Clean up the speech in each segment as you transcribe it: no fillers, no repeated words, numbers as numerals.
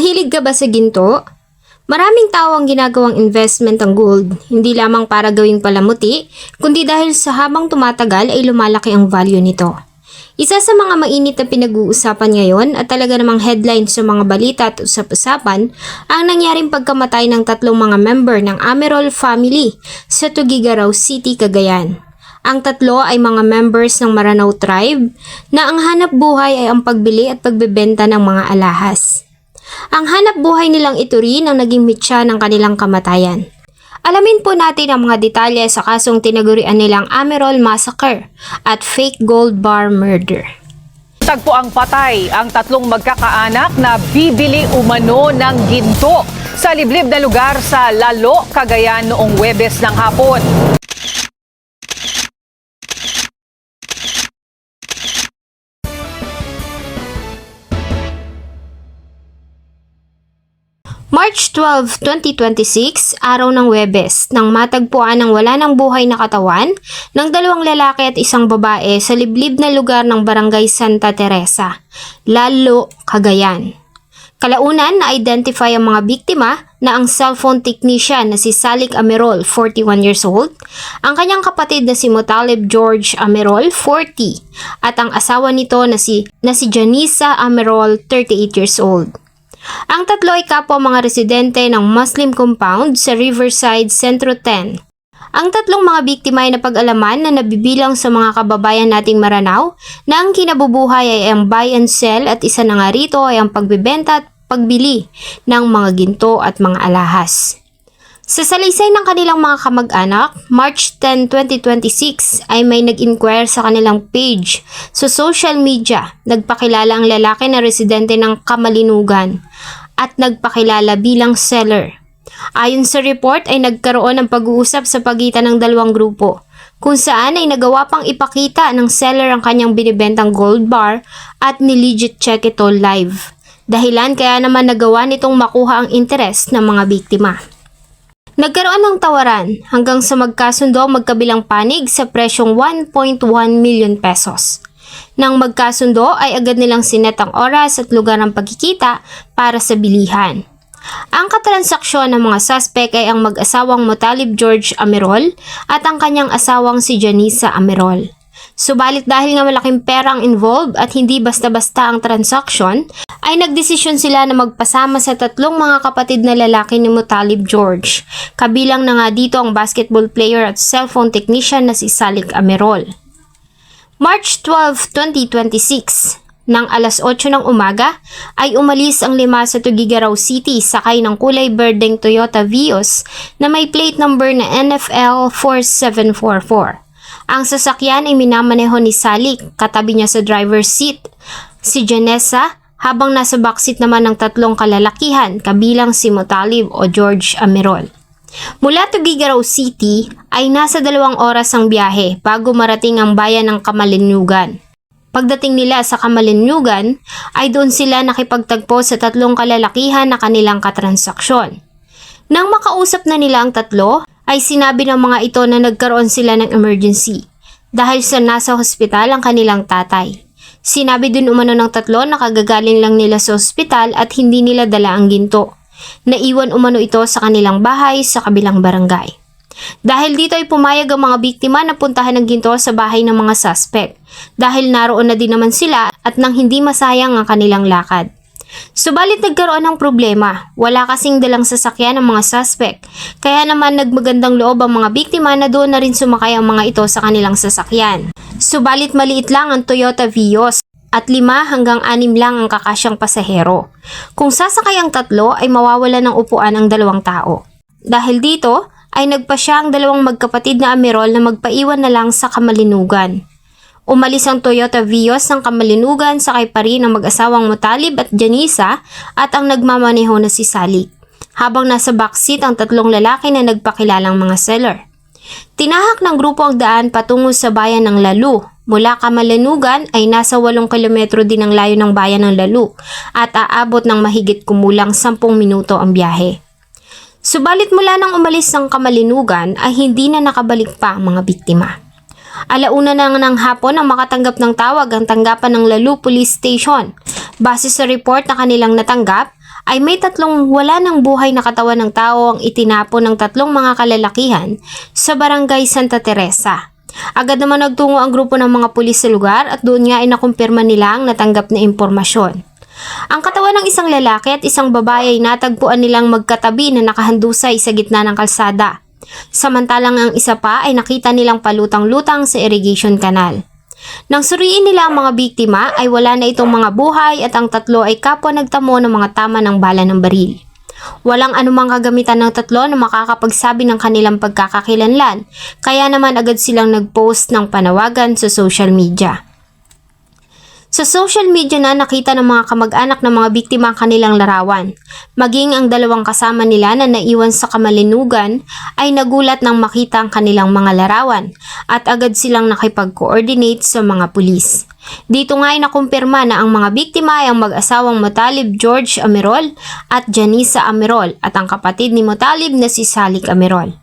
Mahilig ka ba sa ginto? Maraming tao ang ginagawang investment ang gold, hindi lamang para gawing palamuti, kundi dahil sa habang tumatagal ay lumalaki ang value nito. Isa sa mga mainit na pinag-uusapan ngayon at talaga namang headline sa mga balita at usap-usapan ang nangyaring pagkamatay ng tatlong mga member ng Amerol family sa Tuguegarao City, Cagayan. Ang tatlo ay mga members ng Maranao tribe na ang hanap buhay ay ang pagbili at pagbebenta ng mga alahas. Ang hanap buhay nilang ito rin ang naging mitya ng kanilang kamatayan. Alamin po natin ang mga detalye sa kasong tinagurian nilang Amerol Massacre at Fake Gold Bar Murder. Tagpo ang patay ang tatlong magkakaanak na bibili umano ng ginto sa liblib na lugar sa Lalo, Cagayan noong Huwebes ng hapon. March 12, 2026, araw ng Huwebes, nang matagpuan ng wala ng buhay na katawan ng dalawang lalaki at isang babae sa liblib na lugar ng Barangay Santa Teresa, Lalo, Cagayan. Kalaunan na-identify ang mga biktima na ang cellphone technician na si Salik Amerol, 41 years old, ang kanyang kapatid na si Motalib George Amerol, 40, at ang asawa nito na si Janisa Amerol, 38 years old. Ang tatlo ay kapwa mga residente ng Muslim compound sa Riverside, Centro 10. Ang tatlong mga biktima ay napag-alaman na nabibilang sa mga kababayan nating Maranao na ang kinabubuhay ay ang buy and sell at isa na nga rito ay ang pagbebenta at pagbili ng mga ginto at mga alahas. Sa salaysay ng kanilang mga kamag-anak, March 10, 2026 ay may nag-inquire sa kanilang page sa social media. Nagpakilala ang lalaki na residente ng Kamalinugan at nagpakilala bilang seller. Ayon sa report ay nagkaroon ng pag-uusap sa pagitan ng dalawang grupo, kung saan ay nagawa pang ipakita ng seller ang kanyang binibentang gold bar at nilegit check ito live. Dahilan kaya naman nagawa nitong makuha ang interes ng mga biktima. Nagkaroon ng tawaran hanggang sa magkasundo ang magkabilang panig sa presyong 1.1 million pesos. Nang magkasundo ay agad nilang sinet ang oras at lugar ng pagkikita para sa bilihan. Ang katransaksyon ng mga suspect ay ang mag-asawang Motalib George Amerol at ang kanyang asawang si Janisa Amerol. Subalit dahil nga malaking pera ang involved at hindi basta-basta ang transaksyon, ay nagdesisyon sila na magpasama sa tatlong mga kapatid na lalaki ni Motalib George. Kabilang na nga dito ang basketball player at cellphone technician na si Salik Amerol. March 12, 2026, nang alas 8 ng umaga, ay umalis ang 5 sa Tuguegarao City sakay ng kulay berdeng Toyota Vios na may plate number na NFL 4744. Ang sasakyan ay minamaneho ni Salik, katabi niya sa driver's seat si Janessa, habang nasa backseat naman ng tatlong kalalakihan kabilang si Motalib o George Amerol. Mula Tuguegarao City ay nasa 2 oras ang biyahe bago marating ang bayan ng Kamalinugan. Pagdating nila sa Kamalinugan ay doon sila nakipagtagpo sa tatlong kalalakihan na kanilang katransaksyon. Nang makausap na nila ang tatlo, ay sinabi ng mga ito na nagkaroon sila ng emergency dahil sa nasa hospital ang kanilang tatay. Sinabi din umano ng tatlo na kagagaling lang nila sa hospital at hindi nila dala ang ginto. Naiwan umano ito sa kanilang bahay sa kabilang barangay. Dahil dito ay pumayag ang mga biktima na puntahan ng ginto sa bahay ng mga suspect dahil naroon na din naman sila at nang hindi masayang ang kanilang lakad. Subalit nagkaroon ng problema, wala kasing dalang sasakyan ng mga suspect, kaya naman nagmagandang loob ang mga biktima na doon na rin sumakay ang mga ito sa kanilang sasakyan. Subalit maliit lang ang Toyota Vios at 5 hanggang 6 lang ang kakasyang pasahero. Kung sasakay ang tatlo ay mawawala ng upuan ang 2 tao. Dahil dito ay nagpasya ang 2 magkapatid na Amerol na magpaiwan na lang sa Kamalinugan. Umalis ang Toyota Vios ng Kamalinugan sakay pa rin ang mag-asawang Motalib at Janisa at ang nagmamaneho na si Salik, habang nasa backseat ang tatlong lalaki na nagpakilalang mga seller. Tinahak ng grupo ang daan patungo sa bayan ng Lalu. Mula Kamalinugan ay nasa 8 kilometro din ang layo ng bayan ng Lalu at aabot ng mahigit kumulang 10 minuto ang biyahe. Subalit mula nang umalis ng Kamalinugan ay hindi na nakabalik pa ang mga biktima. Alauna na ng hapon ang makatanggap ng tawag ang tanggapan ng Lalu Police Station. Base sa report na kanilang natanggap, ay may tatlong wala ng buhay na katawan ng tao ang itinapon ng tatlong mga kalalakihan sa barangay Santa Teresa. Agad naman nagtungo ang grupo ng mga pulis sa lugar at doon nga ay nakumpirma nila ang natanggap na impormasyon. Ang katawan ng isang lalaki at isang babae ay natagpuan nilang magkatabi na nakahandusay sa gitna ng kalsada. Samantalang ang isa pa ay nakita nilang palutang-lutang sa irrigation canal. Nang suriin nila ang mga biktima ay wala na itong mga buhay at ang tatlo ay kapwa nagtamo ng mga tama ng bala ng baril. Walang anumang kagamitan ng tatlo na makakapagsabi ng kanilang pagkakakilanlan, kaya naman agad silang nag-post ng panawagan sa social media. Sa social media na nakita ng mga kamag-anak ng mga biktima ang kanilang larawan. Maging ang dalawang kasama nila na naiwan sa kamalinugan ay nagulat nang makita ang kanilang mga larawan at agad silang nakipag-coordinate sa mga pulis. Dito nga ay nakumpirma na ang mga biktima ay ang mag-asawang Motalib George Amerol at Janisa Amerol at ang kapatid ni Motalib na si Salik Amerol.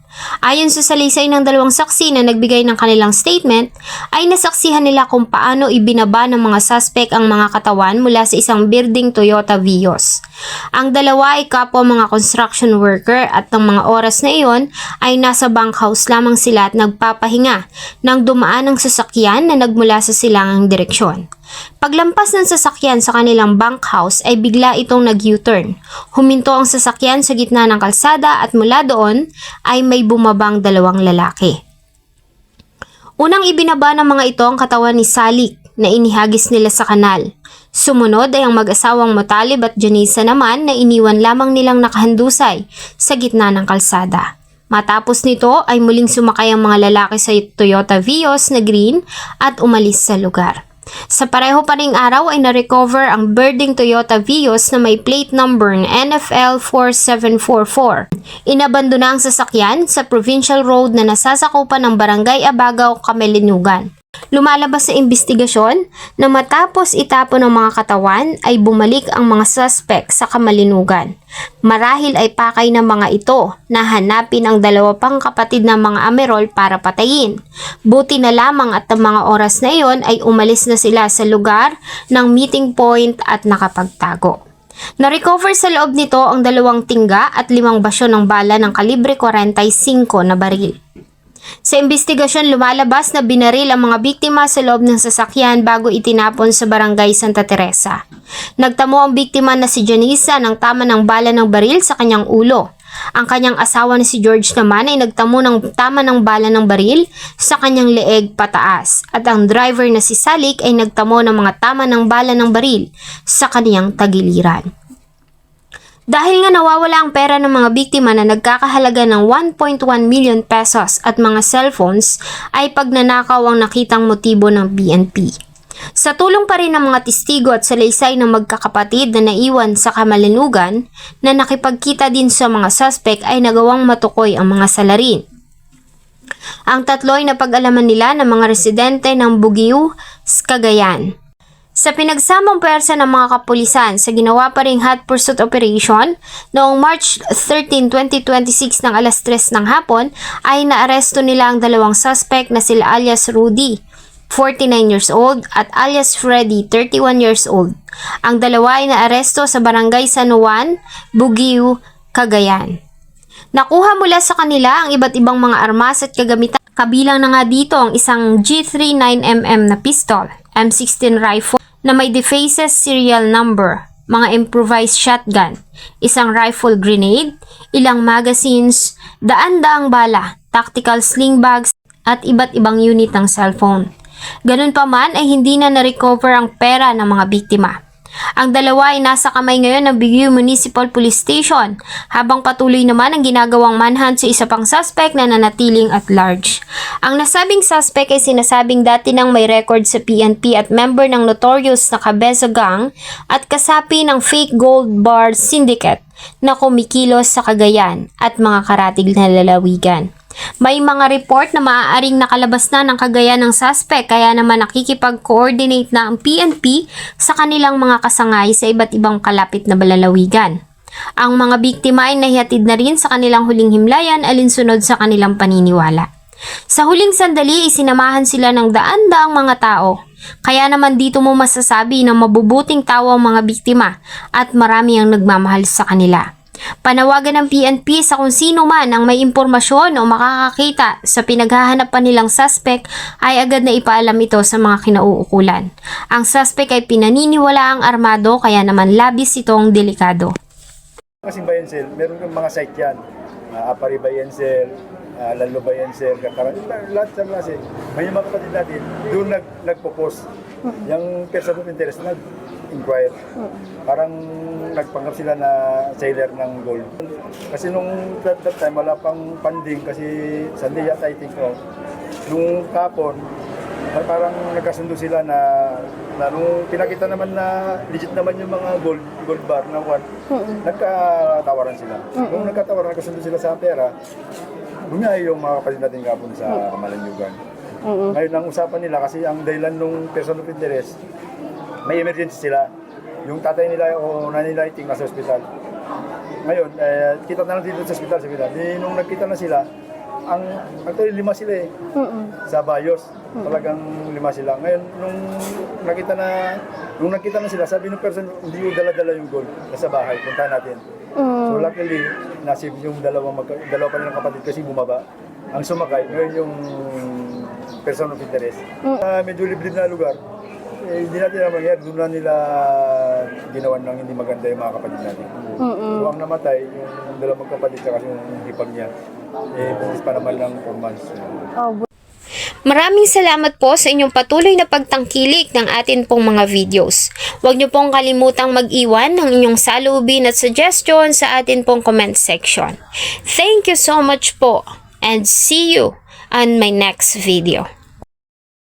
Ayon sa salaysay ng dalawang saksi na nagbigay ng kanilang statement, ay nasaksihan nila kung paano ibinaba ng mga suspect ang mga katawan mula sa isang building Toyota Vios. Ang dalawa ay kapwa mga construction worker at ng mga oras na iyon ay nasa bunkhouse lamang sila at nagpapahinga nang dumaan ang sasakyan na nagmula sa silangang direksyon. Paglampas ng sasakyan sa kanilang bunkhouse ay bigla itong nag-U-turn. Huminto ang sasakyan sa gitna ng kalsada at mula doon ay may bumabang dalawang lalaki. Unang ibinaba ng mga ito ang katawan ni Salik na inihagis nila sa kanal. Sumunod ay ang mag-asawang Motalib at Janisa naman na iniwan lamang nilang nakahandusay sa gitna ng kalsada. Matapos nito ay muling sumakay ang mga lalaki sa Toyota Vios na green at umalis sa lugar. Sa pareho pa ring araw ay na-recover ang birding Toyota Vios na may plate number na NFL 4744. Inabandona ang sasakyan sa provincial road na nasasakupan ng Barangay Abagaw, Kamalinugan. Lumalabas sa investigasyon na matapos itapon ng mga katawan ay bumalik ang mga suspect sa Kamalinugan. Marahil ay pakay ng mga ito na hanapin ang dalawa pang kapatid ng mga Amerol para patayin. Buti na lamang at ang mga oras na iyon ay umalis na sila sa lugar ng meeting point at nakapagtago. Na-recover sa loob nito ang 2 tingga at 5 basyo ng bala ng kalibre 45 na baril. Sa investigasyon lumalabas na binaril ang mga biktima sa loob ng sasakyan bago itinapon sa barangay Santa Teresa. Nagtamo ang biktima na si Janisa ng tama ng bala ng baril sa kanyang ulo. Ang kanyang asawa na si George naman ay nagtamo ng tama ng bala ng baril sa kanyang leeg pataas at ang driver na si Salik ay nagtamo ng mga tama ng bala ng baril sa kanyang tagiliran. Dahil nga nawawala ang pera ng mga biktima na nagkakahalaga ng 1.1 million pesos at mga cellphones ay pagnanakaw ang nakitang motibo ng PNP. Sa tulong pa rin ng mga testigo at salaysay ng magkakapatid na naiwan sa Kamalinugan na nakipagkita din sa mga suspect ay nagawang matukoy ang mga salarin. Ang tatlo ay napag-alaman nila ng mga residente ng Bugiu, Cagayan. Sa pinagsamang pwersa ng mga kapulisan sa ginawa pa ring hot pursuit operation noong March 13, 2026 ng alas 3 ng hapon ay naaresto nila ang dalawang suspect na sila alias Rudy, 49 years old at alias Freddy, 31 years old. Ang dalawa ay naaresto sa barangay San Juan, Bugiu, Cagayan. Nakuha mula sa kanila ang iba't ibang mga armas at kagamitan. Kabilang na nga dito ang isang G3 9mm na pistol, M16 rifle na may defaces serial number, mga improvised shotgun, isang rifle grenade, ilang magazines, daan-daang bala, tactical sling bags, at iba't ibang unit ng cellphone. Ganun pa man ay hindi na na-recover ang pera ng mga biktima. Ang dalawa ay nasa kamay ngayon ng Bugiu Municipal Police Station habang patuloy naman ang ginagawang manhunt sa isa pang suspect na nanatiling at large. Ang nasabing suspect ay sinasabing dati nang may record sa PNP at member ng notorious na Cabezo Gang at kasapi ng fake gold bar syndicate na kumikilos sa Cagayan at mga karatig na lalawigan. May mga report na maaaring nakalabas na ng Cagayan ng suspect kaya naman nakikipag-coordinate na ang PNP sa kanilang mga kasangay sa iba't ibang kalapit na balalawigan. Ang mga biktima ay nahihatid na rin sa kanilang huling himlayan alinsunod sa kanilang paniniwala. Sa huling sandali, isinamahan sila ng daan-daang mga tao Kaya naman dito mo masasabi na mabubuting tao ang mga biktima at marami ang nagmamahal sa kanila. Panawagan ng PNP sa kung sino man ang may impormasyon o makakakita sa pinaghahanapan nilang suspect ay agad na ipaalam ito sa mga kinauukulan. Ang suspect ay pinaniniwalaang armado kaya naman labis itong delikado. Kasi Bayansel, meron kang mga site yan. Apari Bayansel, Lalo Bayansel, Kakaran, lahat sa klase. May mga kapatid natin, doon nagpo-post. Yung person of interest nag-inquire. Parang nagpanggap sila na sailor ng gold. Kasi nung that time, wala pang funding kasi Sunday yata I think. Nung kapon, parang nagkasundo sila na nung pinakita naman na legit naman yung mga gold bar na one, nagkatawaran sila. Nung nagkatawaran, nagkasundo sila sa pera, bumiyay yung mga kapatid natin kapon sa Kamalanyugan. Ngayon, ang usapan nila kasi ang dahilan nung person of interest, may emergency sila. Yung tatay nila o nanay nila iting nasa ospital. Ngayon, kita na lang dito sa ospital. Nung nagkita na sila, actually 5 sila sa Bayos. Talagang 5 sila. Ngayon, nung nakita na sila, sabi ng person, hindi yung dala-dala yung gold sa bahay. Puntahan natin. So luckily, nasib yung dalawa pa nilang kapatid kasi bumaba. Ang sumakay, ngayon yung person of interest. Medyo liblib na lugar. Hindi natin na mangyari, doon na nila ginawan ng hindi maganda yung mga kapatid natin. So ang namatay, yung dalawang kapatid at yung hipag niya, pulis pa naman ng 4 months. Maraming salamat po sa inyong patuloy na pagtangkilik ng atin pong mga videos. Huwag niyo pong kalimutang mag-iwan ng inyong saloobin at suggestion sa atin pong comment section. Thank you so much po and see you on my next video.